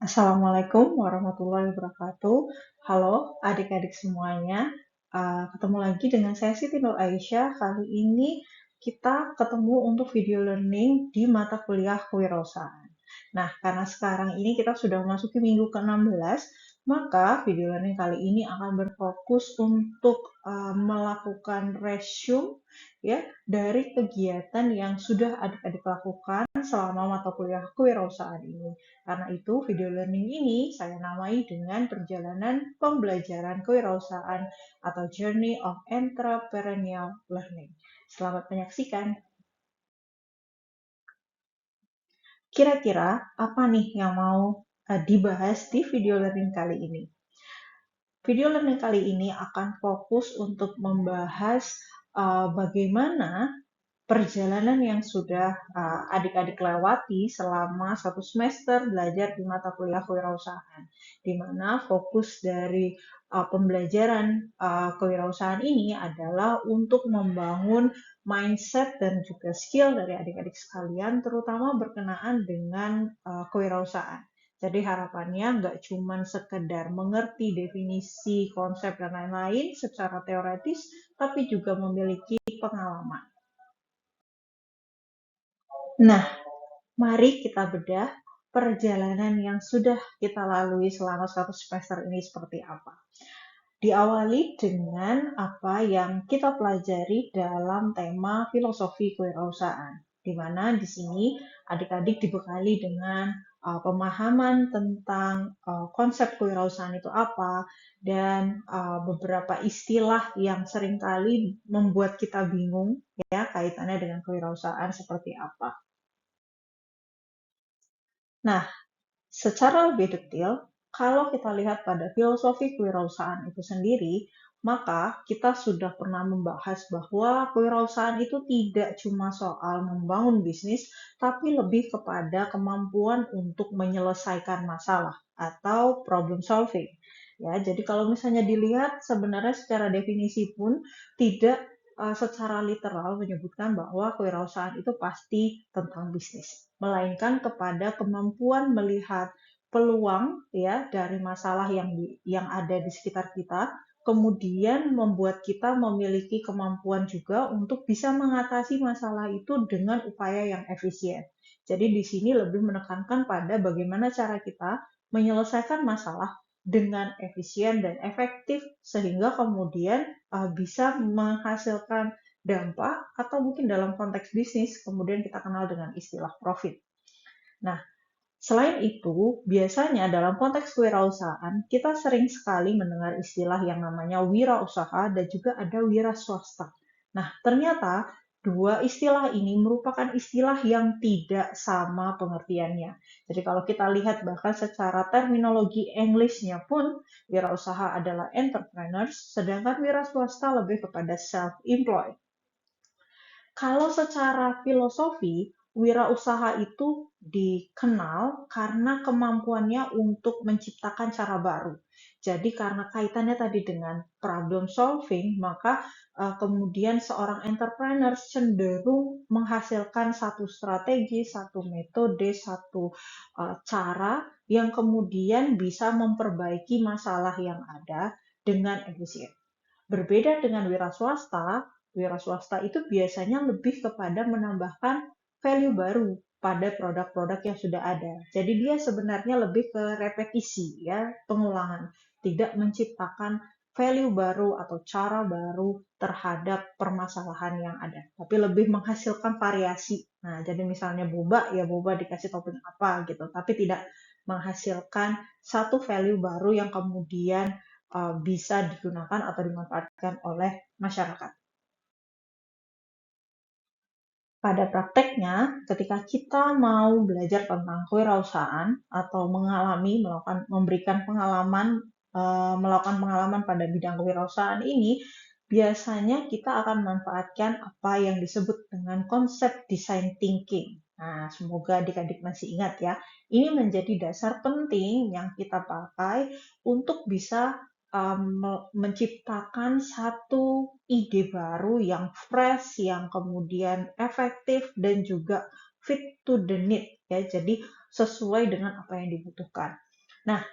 Assalamualaikum warahmatullahi wabarakatuh. Halo adik-adik semuanya. Ketemu lagi dengan saya Siti Nur Aisyah. Kali ini kita ketemu untuk video learning di mata kuliah kewirausahaan. Nah, karena sekarang ini kita sudah memasuki minggu ke-16, maka video learning kali ini akan berfokus untuk melakukan resume ya dari kegiatan yang sudah adik-adik lakukan selama mata kuliah kewirausahaan ini. Karena itu, video learning ini saya namai dengan perjalanan pembelajaran kewirausahaan atau Journey of Entrepreneurial Learning. Selamat menyaksikan. Kira-kira apa nih yang mau dibahas di video learning kali ini? Video learning kali ini akan fokus untuk membahas bagaimana perjalanan yang sudah adik-adik lewati selama satu semester belajar di mata kuliah kewirausahaan, di mana fokus dari pembelajaran kewirausahaan ini adalah untuk membangun mindset dan juga skill dari adik-adik sekalian, terutama berkenaan dengan kewirausahaan. Jadi harapannya nggak cuma sekedar mengerti definisi, konsep, dan lain-lain secara teoretis, tapi juga memiliki pengalaman. Nah, mari kita bedah perjalanan yang sudah kita lalui selama satu semester ini seperti apa. Diawali dengan apa yang kita pelajari dalam tema filosofi kewirausahaan, di mana di sini adik-adik dibekali dengan pemahaman tentang konsep kewirausahaan itu apa dan beberapa istilah yang seringkali membuat kita bingung ya kaitannya dengan kewirausahaan seperti apa. Nah, secara lebih detail, kalau kita lihat pada filosofi kewirausahaan itu sendiri, maka kita sudah pernah membahas bahwa kewirausahaan itu tidak cuma soal membangun bisnis, tapi lebih kepada kemampuan untuk menyelesaikan masalah atau problem solving. Ya, jadi kalau misalnya dilihat sebenarnya secara definisi pun tidak secara literal menyebutkan bahwa kewirausahaan itu pasti tentang bisnis, melainkan kepada kemampuan melihat peluang ya dari masalah yang ada di sekitar kita, kemudian membuat kita memiliki kemampuan juga untuk bisa mengatasi masalah itu dengan upaya yang efisien. Jadi di sini lebih menekankan pada bagaimana cara kita menyelesaikan masalah dengan efisien dan efektif sehingga kemudian bisa menghasilkan dampak atau mungkin dalam konteks bisnis kemudian kita kenal dengan istilah profit. Nah, selain itu, biasanya dalam konteks kewirausahaan, kita sering sekali mendengar istilah yang namanya wirausaha dan juga ada wira swasta. Nah, ternyata dua istilah ini merupakan istilah yang tidak sama pengertiannya. Jadi kalau kita lihat bahkan secara terminologi English-nya pun, wirausaha adalah entrepreneurs, sedangkan wira swasta lebih kepada self-employed. Kalau secara filosofi, wirausaha itu dikenal karena kemampuannya untuk menciptakan cara baru. Jadi karena kaitannya tadi dengan problem solving, maka kemudian seorang entrepreneur cenderung menghasilkan satu strategi, satu metode, satu cara yang kemudian bisa memperbaiki masalah yang ada dengan efisien. Berbeda dengan wira swasta itu biasanya lebih kepada menambahkan value baru pada produk-produk yang sudah ada. Jadi dia sebenarnya lebih ke repetisi ya, pengulangan, tidak menciptakan value baru atau cara baru terhadap permasalahan yang ada, tapi lebih menghasilkan variasi. Nah, jadi misalnya boba, ya boba dikasih topping apa gitu, tapi tidak menghasilkan satu value baru yang kemudian bisa digunakan atau dimanfaatkan oleh masyarakat. Pada prakteknya, ketika kita mau belajar tentang kewirausahaan atau memberikan pengalaman, melakukan pengalaman pada bidang kewirausahaan ini, biasanya kita akan memanfaatkan apa yang disebut dengan konsep design thinking. Nah, semoga adik-adik masih ingat ya. Ini menjadi dasar penting yang kita pakai untuk bisa menciptakan satu ide baru yang fresh, yang kemudian efektif dan juga fit to the need ya. Jadi sesuai dengan apa yang dibutuhkan. Nah,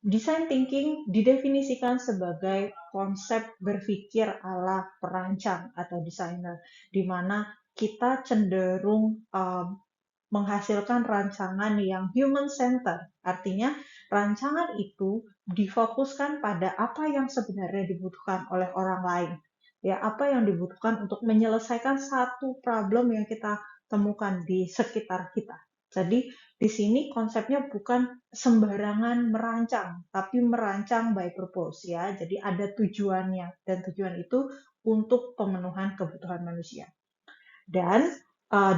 design thinking didefinisikan sebagai konsep berpikir ala perancang atau desainer, di mana kita cenderung menghasilkan rancangan yang human center. Artinya, rancangan itu difokuskan pada apa yang sebenarnya dibutuhkan oleh orang lain. Ya, apa yang dibutuhkan untuk menyelesaikan satu problem yang kita temukan di sekitar kita. Jadi, di sini konsepnya bukan sembarangan merancang, tapi merancang by purpose ya. Jadi ada tujuannya dan tujuan itu untuk pemenuhan kebutuhan manusia. Dan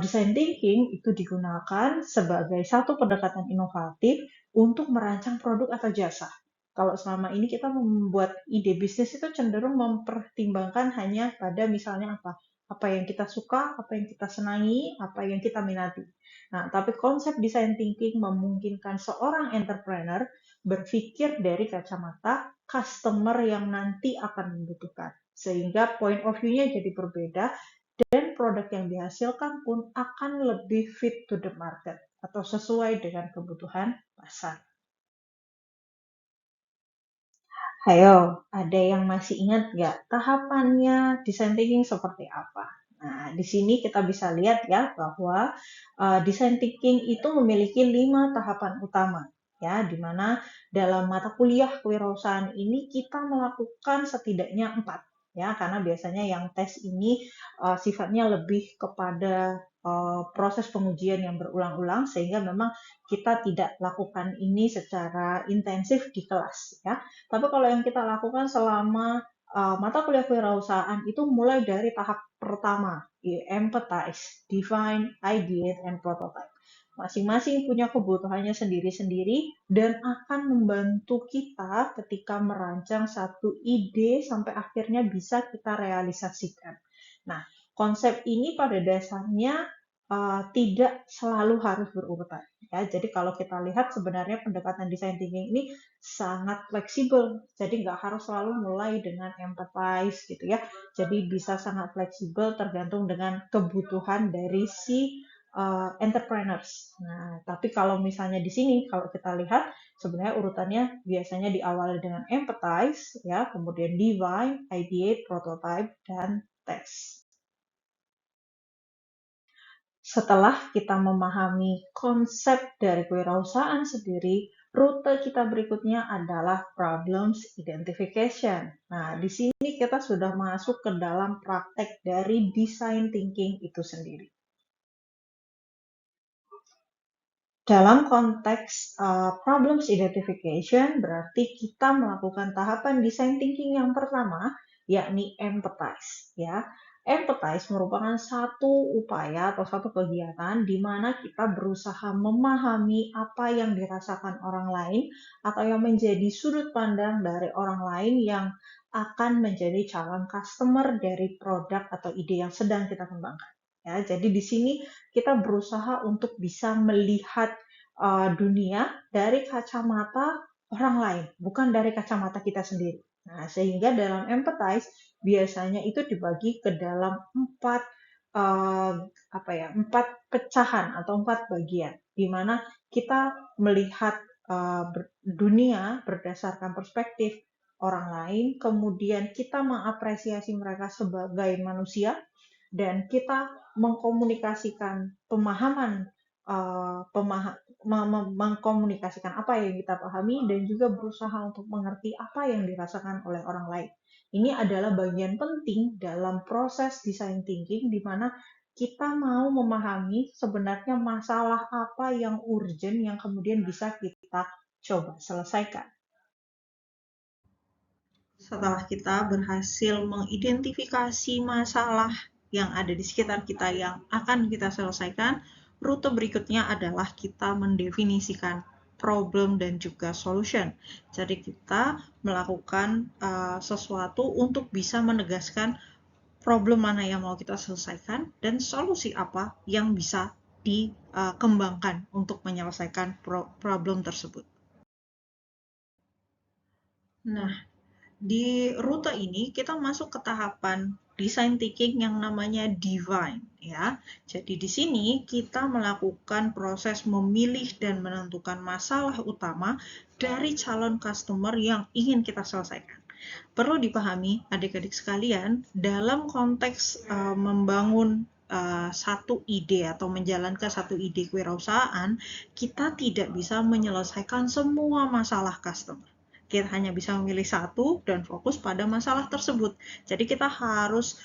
design thinking itu digunakan sebagai satu pendekatan inovatif untuk merancang produk atau jasa. Kalau selama ini kita membuat ide bisnis itu cenderung mempertimbangkan hanya pada misalnya apa? Apa yang kita suka, apa yang kita senangi, apa yang kita minati. Nah, tapi konsep design thinking memungkinkan seorang entrepreneur berpikir dari kacamata customer yang nanti akan membutuhkan. Sehingga point of view-nya jadi berbeda dan produk yang dihasilkan pun akan lebih fit to the market atau sesuai dengan kebutuhan pasar. Ayo, ada yang masih ingat nggak tahapannya design thinking seperti apa? Nah, di sini kita bisa lihat ya bahwa design thinking itu memiliki 5 tahapan utama, ya, di mana dalam mata kuliah kewirausahaan ini kita melakukan setidaknya 4, ya, karena biasanya yang tes ini sifatnya lebih kepada proses pengujian yang berulang-ulang sehingga memang kita tidak lakukan ini secara intensif di kelas, ya. Tapi kalau yang kita lakukan selama mata kuliah kewirausahaan itu mulai dari tahap pertama, empathize, define, ideate, and prototype. Masing-masing punya kebutuhannya sendiri-sendiri dan akan membantu kita ketika merancang satu ide sampai akhirnya bisa kita realisasikan. Nah, konsep ini pada dasarnya tidak selalu harus berurutan. Ya, jadi kalau kita lihat sebenarnya pendekatan design thinking ini sangat fleksibel. Jadi nggak harus selalu mulai dengan empathize gitu ya. Jadi bisa sangat fleksibel tergantung dengan kebutuhan dari si entrepreneurs. Nah, tapi kalau misalnya di sini kalau kita lihat sebenarnya urutannya biasanya diawali dengan empathize ya, kemudian define, ideate, prototype dan test. Setelah kita memahami konsep dari kewirausahaan sendiri, rute kita berikutnya adalah problems identification. Nah, di sini kita sudah masuk ke dalam praktek dari design thinking itu sendiri. Dalam konteks problems identification, berarti kita melakukan tahapan design thinking yang pertama, yakni empathize. Ya, empathize merupakan satu upaya atau satu kegiatan di mana kita berusaha memahami apa yang dirasakan orang lain atau yang menjadi sudut pandang dari orang lain yang akan menjadi calon customer dari produk atau ide yang sedang kita kembangkan. Ya, jadi di sini kita berusaha untuk bisa melihat dunia dari kacamata orang lain, bukan dari kacamata kita sendiri. Nah, sehingga dalam empathize biasanya itu dibagi ke dalam empat pecahan atau 4 bagian, di mana kita melihat dunia berdasarkan perspektif orang lain, kemudian kita mengapresiasi mereka sebagai manusia, dan kita mengkomunikasikan pemahaman mengkomunikasikan apa yang kita pahami dan juga berusaha untuk mengerti apa yang dirasakan oleh orang lain. Ini adalah bagian penting dalam proses design thinking di mana kita mau memahami sebenarnya masalah apa yang urgent yang kemudian bisa kita coba selesaikan. Setelah kita berhasil mengidentifikasi masalah yang ada di sekitar kita yang akan kita selesaikan, rute berikutnya adalah kita mendefinisikan problem dan juga solution. Jadi kita melakukan sesuatu untuk bisa menegaskan problem mana yang mau kita selesaikan dan solusi apa yang bisa dikembangkan untuk menyelesaikan problem tersebut. Nah, di rute ini kita masuk ke tahapan design thinking yang namanya divine ya. Jadi di sini kita melakukan proses memilih dan menentukan masalah utama dari calon customer yang ingin kita selesaikan. Perlu dipahami adik-adik sekalian, dalam konteks membangun satu ide atau menjalankan satu ide kewirausahaan, kita tidak bisa menyelesaikan semua masalah customer. Kita hanya bisa memilih satu dan fokus pada masalah tersebut. Jadi kita harus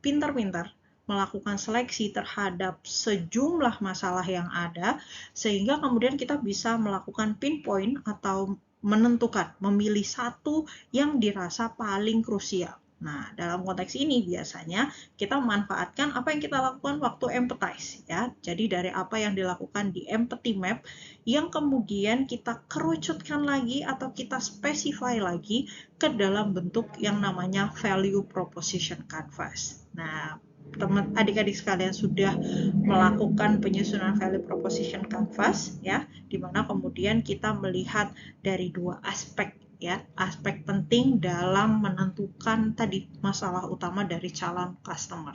pintar-pintar melakukan seleksi terhadap sejumlah masalah yang ada, sehingga kemudian kita bisa melakukan pinpoint atau menentukan, memilih satu yang dirasa paling krusial. Nah, dalam konteks ini biasanya kita memanfaatkan apa yang kita lakukan waktu empathize ya. Jadi dari apa yang dilakukan di empathy map yang kemudian kita kerucutkan lagi atau kita specify lagi ke dalam bentuk yang namanya value proposition canvas. Nah, teman adik-adik sekalian sudah melakukan penyusunan value proposition canvas ya, di mana kemudian kita melihat dari dua aspek ya, aspek penting dalam menentukan tadi masalah utama dari calon customer.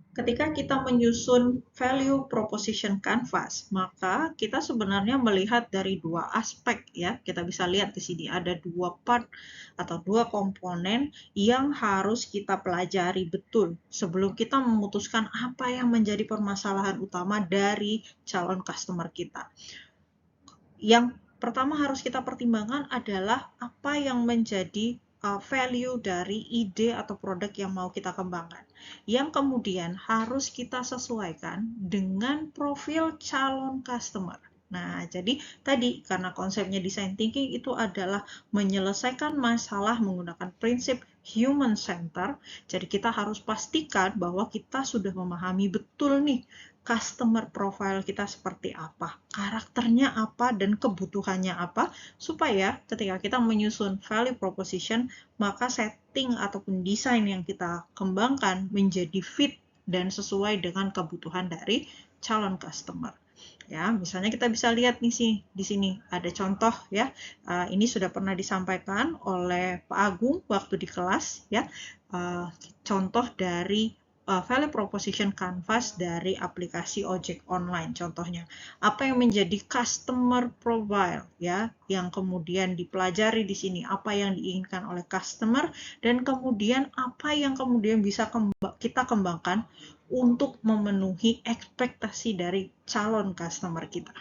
Ketika kita menyusun value proposition canvas, maka kita sebenarnya melihat dari dua aspek ya. Kita bisa lihat di sini ada dua part atau dua komponen yang harus kita pelajari betul sebelum kita memutuskan apa yang menjadi permasalahan utama dari calon customer kita. Yang pertama harus kita pertimbangkan adalah apa yang menjadi value dari ide atau produk yang mau kita kembangkan. Yang kemudian harus kita sesuaikan dengan profil calon customer. Nah, jadi tadi karena konsepnya design thinking itu adalah menyelesaikan masalah menggunakan prinsip human center. Jadi kita harus pastikan bahwa kita sudah memahami betul nih customer profile kita seperti apa, karakternya apa, dan kebutuhannya apa, supaya ketika kita menyusun value proposition, maka setting ataupun desain yang kita kembangkan menjadi fit dan sesuai dengan kebutuhan dari calon customer. Ya, misalnya kita bisa lihat nih sih di sini ada contoh ya. Ini sudah pernah disampaikan oleh Pak Agung waktu di kelas ya. Contoh dari value proposition canvas dari aplikasi ojek online contohnya. Apa yang menjadi customer profile ya, yang kemudian dipelajari di sini, apa yang diinginkan oleh customer dan kemudian apa yang kemudian bisa kita kembangkan untuk memenuhi ekspektasi dari calon customer kita.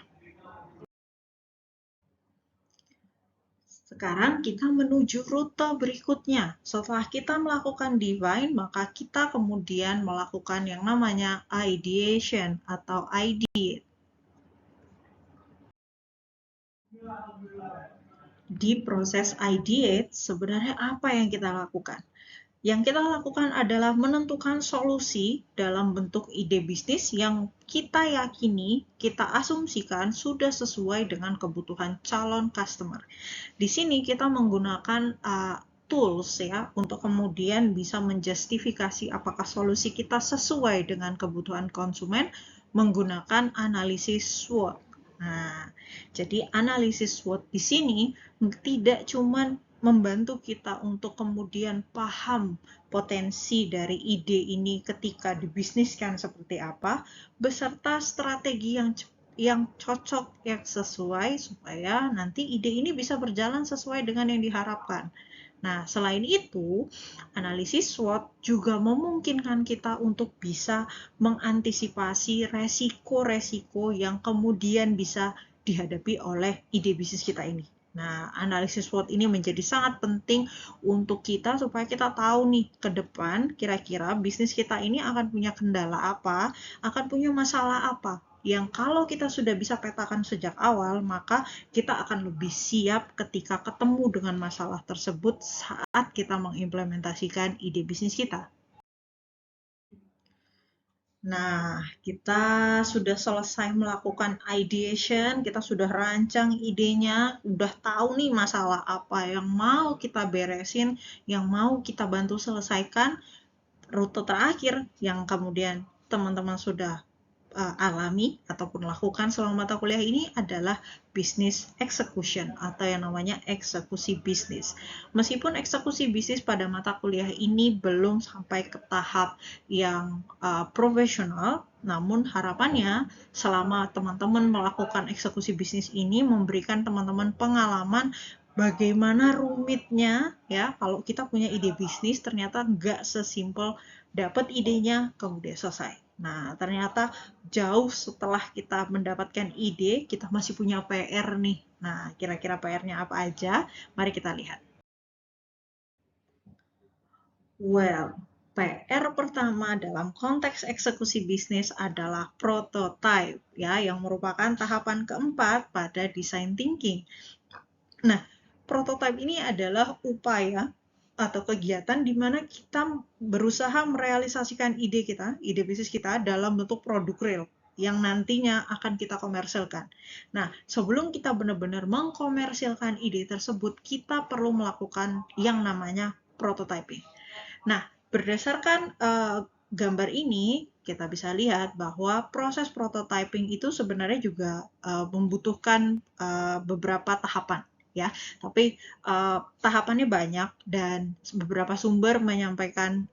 Sekarang kita menuju rute berikutnya. Setelah kita melakukan divine, maka kita kemudian melakukan yang namanya ideation atau ideate. Di proses ideate, sebenarnya apa yang kita lakukan? Yang kita lakukan adalah menentukan solusi dalam bentuk ide bisnis yang kita yakini, kita asumsikan sudah sesuai dengan kebutuhan calon customer. Di sini kita menggunakan tools ya untuk kemudian bisa menjustifikasi apakah solusi kita sesuai dengan kebutuhan konsumen menggunakan analisis SWOT. Nah, jadi analisis SWOT di sini tidak cuma membantu kita untuk kemudian paham potensi dari ide ini ketika dibisniskan seperti apa, beserta strategi yang cocok, yang sesuai supaya nanti ide ini bisa berjalan sesuai dengan yang diharapkan. Nah, selain itu, analisis SWOT juga memungkinkan kita untuk bisa mengantisipasi resiko-resiko yang kemudian bisa dihadapi oleh ide bisnis kita ini. Nah, analisis SWOT ini menjadi sangat penting untuk kita supaya kita tahu nih ke depan kira-kira bisnis kita ini akan punya kendala apa, akan punya masalah apa. Yang kalau kita sudah bisa petakan sejak awal, maka kita akan lebih siap ketika ketemu dengan masalah tersebut saat kita mengimplementasikan ide bisnis kita. Nah, kita sudah selesai melakukan ideation, kita sudah rancang idenya, udah tahu nih masalah apa yang mau kita beresin, yang mau kita bantu selesaikan. Rute terakhir yang kemudian teman-teman sudah alami ataupun lakukan selama mata kuliah ini adalah business execution atau yang namanya eksekusi bisnis. Meskipun eksekusi bisnis pada mata kuliah ini belum sampai ke tahap yang profesional, namun harapannya selama teman-teman melakukan eksekusi bisnis ini memberikan teman-teman pengalaman bagaimana rumitnya ya kalau kita punya ide bisnis ternyata nggak sesimpel dapat idenya kemudian selesai. Nah, ternyata jauh setelah kita mendapatkan ide, kita masih punya PR nih. Nah, kira-kira PR-nya apa aja? Mari kita lihat. Well, PR pertama dalam konteks eksekusi bisnis adalah prototype, ya, yang merupakan tahapan keempat pada design thinking. Nah, prototype ini adalah upaya atau kegiatan di mana kita berusaha merealisasikan ide kita, ide bisnis kita dalam bentuk produk real yang nantinya akan kita komersilkan. Nah, sebelum kita benar-benar mengkomersilkan ide tersebut, kita perlu melakukan yang namanya prototyping. Nah, berdasarkan gambar ini, kita bisa lihat bahwa proses prototyping itu sebenarnya juga membutuhkan beberapa tahapan ya, tapi tahapannya banyak dan beberapa sumber menyampaikan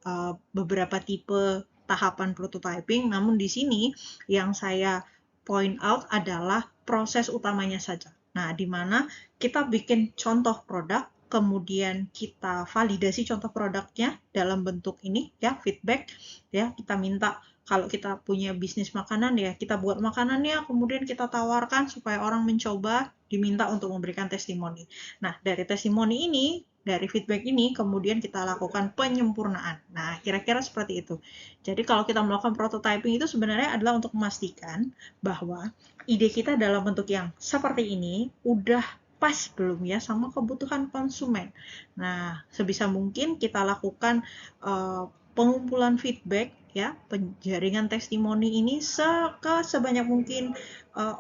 beberapa tipe tahapan prototyping, namun di sini yang saya point out adalah proses utamanya saja. Nah, di mana kita bikin contoh produk, kemudian kita validasi contoh produknya dalam bentuk ini ya, feedback ya, kita minta kalau kita punya bisnis makanan ya, kita buat makanannya, kemudian kita tawarkan supaya orang mencoba, diminta untuk memberikan testimoni. Nah, dari testimoni ini, dari feedback ini, kemudian kita lakukan penyempurnaan. Nah, kira-kira seperti itu. Jadi kalau kita melakukan prototyping itu sebenarnya adalah untuk memastikan bahwa ide kita dalam bentuk yang seperti ini udah pas belum ya sama kebutuhan konsumen. Nah, sebisa mungkin kita lakukan pengumpulan feedback ya, penjaringan testimoni ini sebanyak mungkin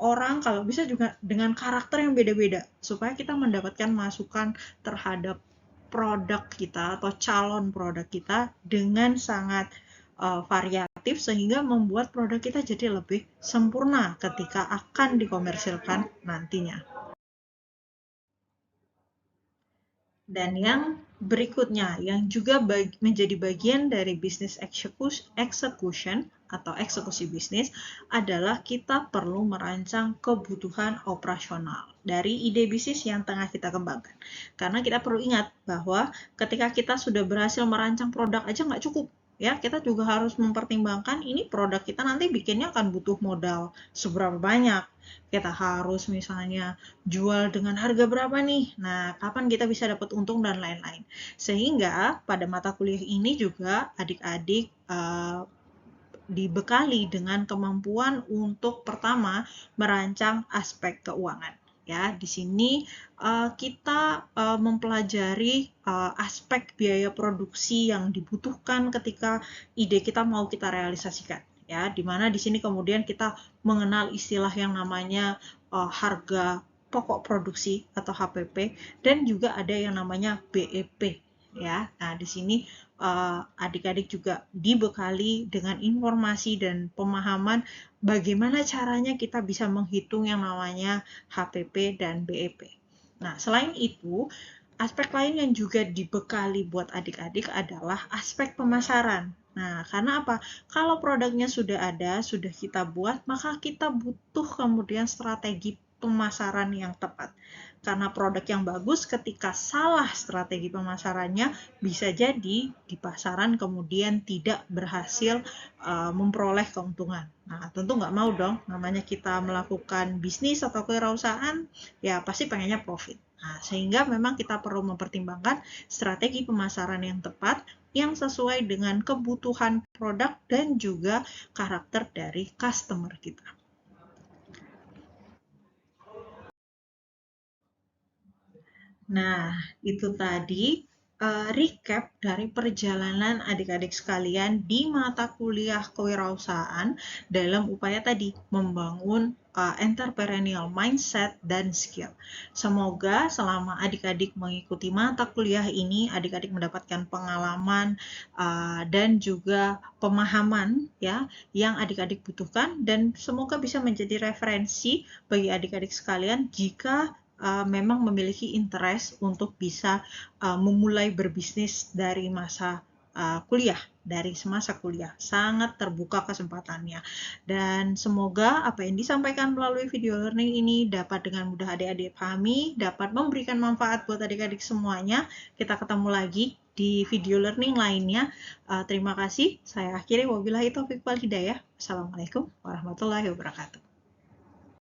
orang, kalau bisa juga dengan karakter yang beda-beda supaya kita mendapatkan masukan terhadap produk kita atau calon produk kita dengan sangat variatif sehingga membuat produk kita jadi lebih sempurna ketika akan dikomersilkan nantinya. Dan yang berikutnya, yang juga menjadi bagian dari business execution atau eksekusi bisnis adalah kita perlu merancang kebutuhan operasional dari ide bisnis yang tengah kita kembangkan. Karena kita perlu ingat bahwa ketika kita sudah berhasil merancang produk aja nggak cukup. Ya, kita juga harus mempertimbangkan ini produk kita nanti bikinnya akan butuh modal seberapa banyak. Kita harus misalnya jual dengan harga berapa nih? Nah, kapan kita bisa dapat untung dan lain-lain. Sehingga pada mata kuliah ini juga adik-adik dibekali dengan kemampuan untuk pertama merancang aspek keuangan. Ya, di sini kita mempelajari aspek biaya produksi yang dibutuhkan ketika ide kita mau kita realisasikan. Ya, di mana di sini kemudian kita mengenal istilah yang namanya harga pokok produksi atau HPP dan juga ada yang namanya BEP ya. Nah, di sini adik-adik juga dibekali dengan informasi dan pemahaman bagaimana caranya kita bisa menghitung yang namanya HPP dan BEP. Nah, selain itu, aspek lain yang juga dibekali buat adik-adik adalah aspek pemasaran. Nah, karena apa? Kalau produknya sudah ada, sudah kita buat, maka kita butuh kemudian strategi pemasaran yang tepat. Karena produk yang bagus ketika salah strategi pemasarannya bisa jadi di pasaran kemudian tidak berhasil memperoleh keuntungan. Nah, tentu nggak mau dong, namanya kita melakukan bisnis atau kewirausahaan, ya pasti pengennya profit. Nah, sehingga memang kita perlu mempertimbangkan strategi pemasaran yang tepat yang sesuai dengan kebutuhan produk dan juga karakter dari customer kita. Nah, itu tadi recap dari perjalanan adik-adik sekalian di mata kuliah kewirausahaan dalam upaya tadi membangun entrepreneurial mindset dan skill. Semoga selama adik-adik mengikuti mata kuliah ini, adik-adik mendapatkan pengalaman dan juga pemahaman ya yang adik-adik butuhkan, dan semoga bisa menjadi referensi bagi adik-adik sekalian jika memang memiliki interest untuk bisa memulai berbisnis dari masa kuliah, dari semasa kuliah. Sangat terbuka kesempatannya. Dan semoga apa yang disampaikan melalui video learning ini dapat dengan mudah adik-adik pahami, dapat memberikan manfaat buat adik-adik semuanya. Kita ketemu lagi di video learning lainnya. Terima kasih. Saya akhiri. Wabillahi taufiq wal hidayah. Assalamualaikum warahmatullahi wabarakatuh.